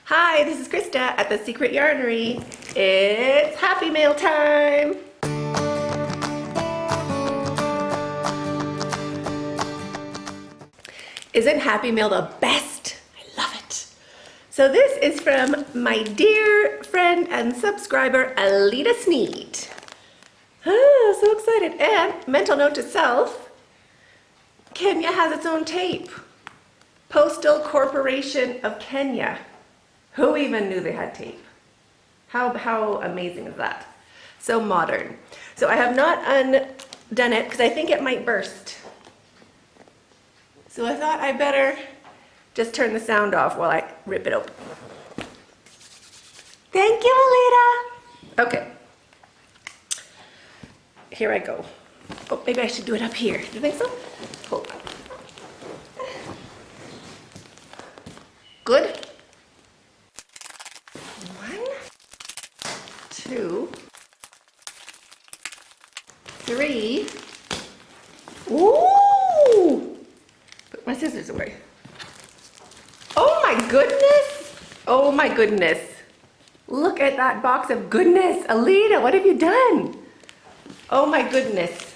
Hi, this is Krista at the Secret Yarnery. It's Happy Mail time! Isn't Happy Mail the best? I love it. So this is from my dear friend and subscriber, Alita Sneed. Ah, so excited. And mental note to self, Kenya has its own tape. Postal Corporation of Kenya. Who even knew they had tape? How amazing is that? So modern. So I have not undone it because I think it might burst. So I thought I better just turn the sound off while I rip it open. Thank you, Alita. Okay. Here I go. Oh, maybe I should do it up here. Do you think so? Hold on. Good? 1, 2, 3. Ooh! Put my scissors away. Oh my goodness! Oh my goodness. Look at that box of goodness. Alita, what have you done? Oh my goodness.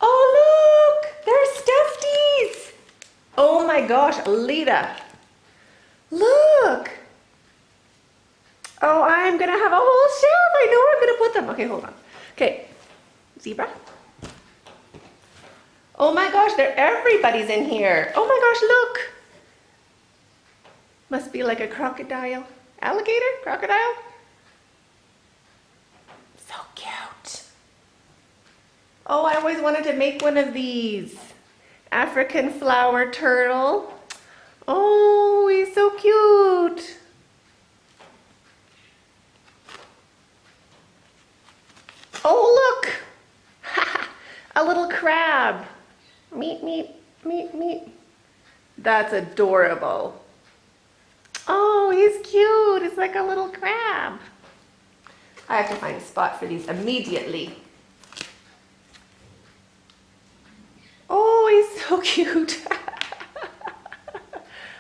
Oh look! They're Stufties! Oh my gosh, Alita. Look! Oh, I'm gonna have a whole shelf. I know where I'm gonna put them. Okay, hold on. Okay, zebra. Oh my gosh, everybody's in here. Oh my gosh, look. Must be like a crocodile. Alligator? Crocodile? So cute. Oh, I always wanted to make one of these. African flower turtle. Oh, he's so cute. Oh, look. A little crab. Meep, meep, meep, meep. That's adorable. Oh, he's cute. It's like a little crab. I have to find a spot for these immediately. Oh, he's so cute.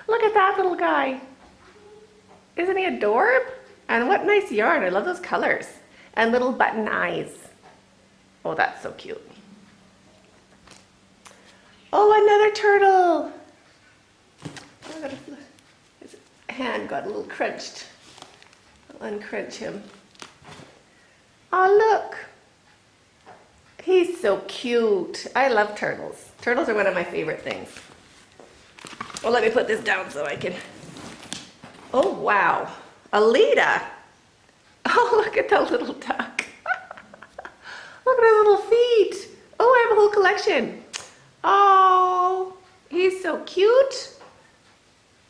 Look at that little guy. Isn't he adorable? And what nice yarn. I love those colors. And little button eyes. Oh, that's so cute. Oh, another turtle. His hand got a little crunched. I'll uncrunch him. Oh, look. He's so cute. I love turtles. Turtles are one of my favorite things. Well, let me put this down so I can. Oh, wow. Alita. Oh, look at the little duck. Look at his little feet. Oh, I have a whole collection. Oh, he's so cute.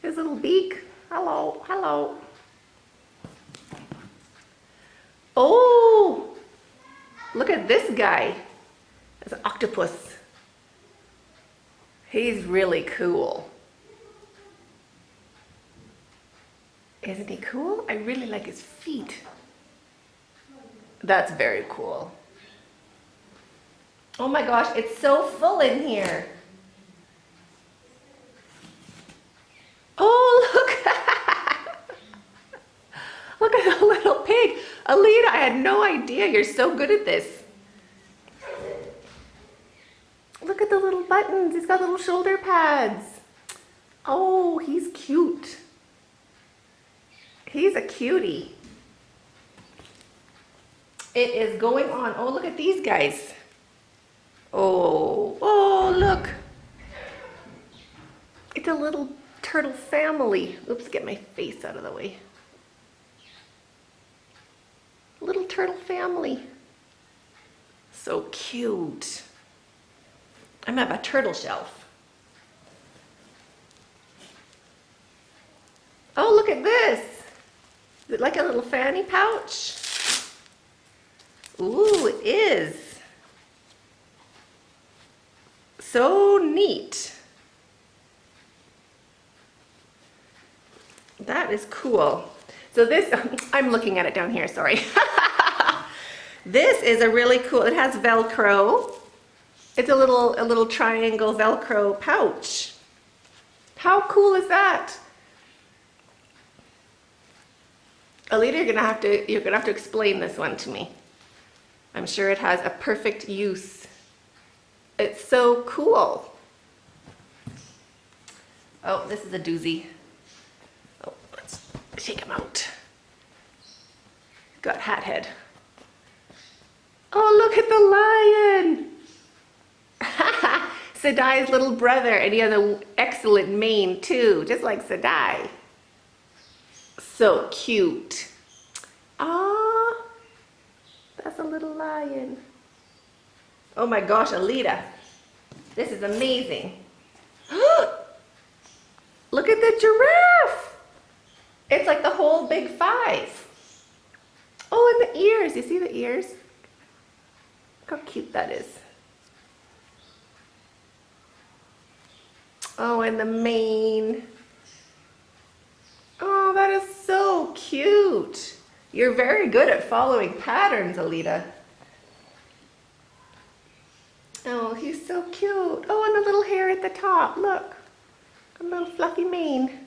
His little beak. Hello, hello. Oh, look at this guy. It's an octopus. He's really cool. Isn't he cool? I really like his feet. That's very cool. Oh my gosh, it's so full in here. Oh, look. Look at the little pig. Alita, I had no idea. You're so good at this. Look at the little buttons. He's got little shoulder pads. Oh, he's cute. He's a cutie. It is going on. Oh, look at these guys. Oh, look. It's a little turtle family. Oops, get my face out of the way. Little turtle family. So cute. I'm gonna have a turtle shelf. Oh, look at this. Is it like a little fanny pouch? Ooh, it is. So neat. That is cool. So this, I'm looking at it down here, sorry. This is a really cool, it has Velcro. It's a little triangle Velcro pouch. How cool is that? Alita, you're gonna have to explain this one to me. I'm sure it has a perfect use. It's so cool. Oh, this is a doozy. Oh, let's shake him out. Got hat head. Oh, look at the lion. Sadai's little brother, and he has an excellent mane too, just like Sadai. So cute. Ah, that's a little lion. Oh my gosh, Alita, this is amazing. Look at the giraffe. It's like the whole big five. Oh, and the ears. You see the ears? Look how cute that is. Oh, and the mane. Oh, that is so cute. You're very good at following patterns, Alita. Oh, he's so cute. Oh, and the little hair at the top. Look. A little fluffy mane.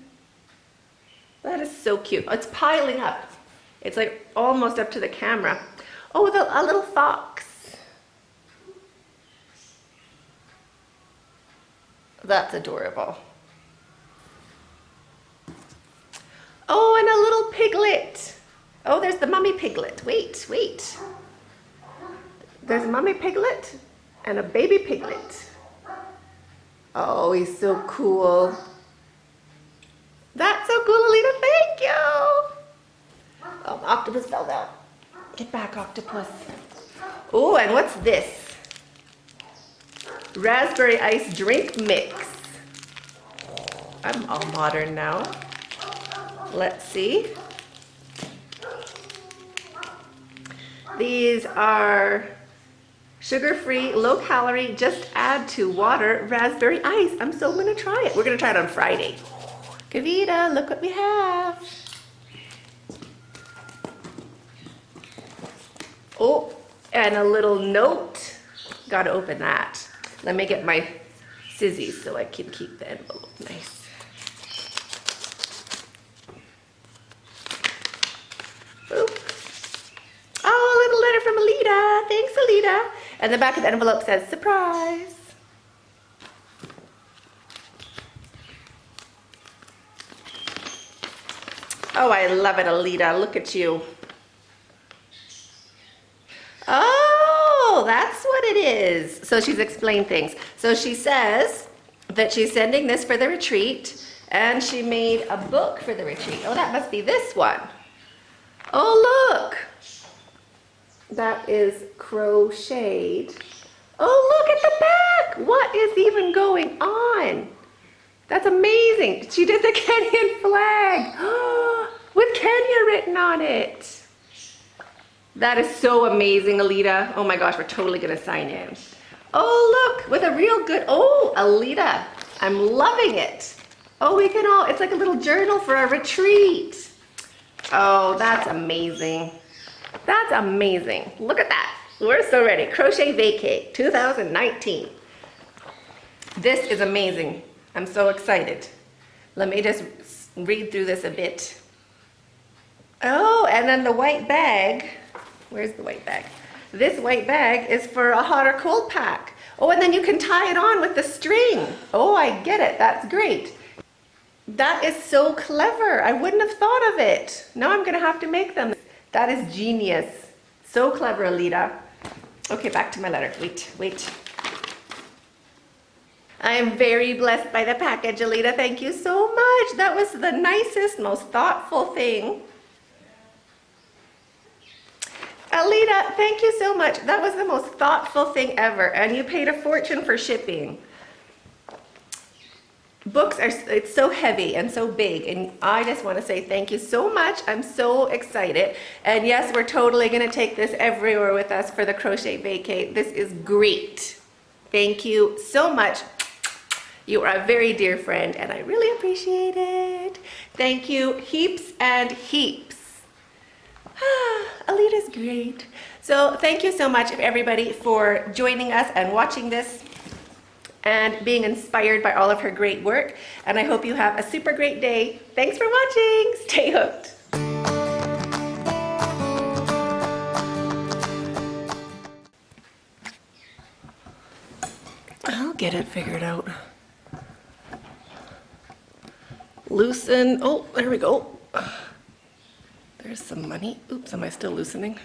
That is so cute. It's piling up. It's like almost up to the camera. Oh, a little fox. That's adorable. Oh, and a little piglet. Oh, there's the mummy piglet. Wait. There's a mummy piglet and a baby piglet. Oh, he's so cool. That's so cool, Alita. Thank you. Oh, the octopus fell down. Get back, octopus. Oh, and what's this? Raspberry ice drink mix. I'm all modern now. Let's see. These are sugar-free, low-calorie, just add to water raspberry ice. I'm so gonna try it. We're gonna try it on Friday. Kavita, look what we have. Oh, and a little note. Gotta open that. Let me get my scissors so I can keep the envelope nice. Boop. Oh, a little letter from Alita. Thanks, Alita. And the back of the envelope says, surprise. Oh, I love it, Alita. Look at you. Oh, that's what it is. So she's explained things. So she says that she's sending this for the retreat, and she made a book for the retreat. Oh, that must be this one. Oh, look. That is crocheted. Oh, look at the back. What is even going on? That's amazing. She did the Kenyan flag with Kenya written on it. That is so amazing, Alita. Oh my gosh, we're totally gonna sign in. Oh, look, with a real good, oh, Alita, I'm loving it. Oh, we can all, it's like a little journal for a retreat. Oh, that's amazing. That's amazing. Look at that. We're so ready. Crochet Vacay 2019. This is amazing. I'm so excited. Let me just read through this a bit. Oh, and then the white bag. Where's the white bag? This white bag is for a hot or cold pack. Oh, and then you can tie it on with the string. Oh, I get it. That's great. That is so clever. I wouldn't have thought of it. Now I'm going to have to make them. That is genius. So clever, Alita. Okay, back to my letter. Wait. I am very blessed by the package, Alita. Thank you so much. That was the nicest, most thoughtful thing. Alita, thank you so much. That was the most thoughtful thing ever, and you paid a fortune for shipping. Books are, it's so heavy and so big, and I just want to say thank you so much. I'm so excited. And yes, we're totally going to take this everywhere with us for the Crochet Vacay. This is great. Thank you so much. You are a very dear friend, and I really appreciate it. Thank you heaps and heaps. Alita's great. So thank you so much, everybody, for joining us and watching this and being inspired by all of her great work. And I hope you have a super great day. Thanks for watching. Stay hooked. I'll get it figured out. Loosen. Oh, there we go. There's some money. Oops, am I still loosening?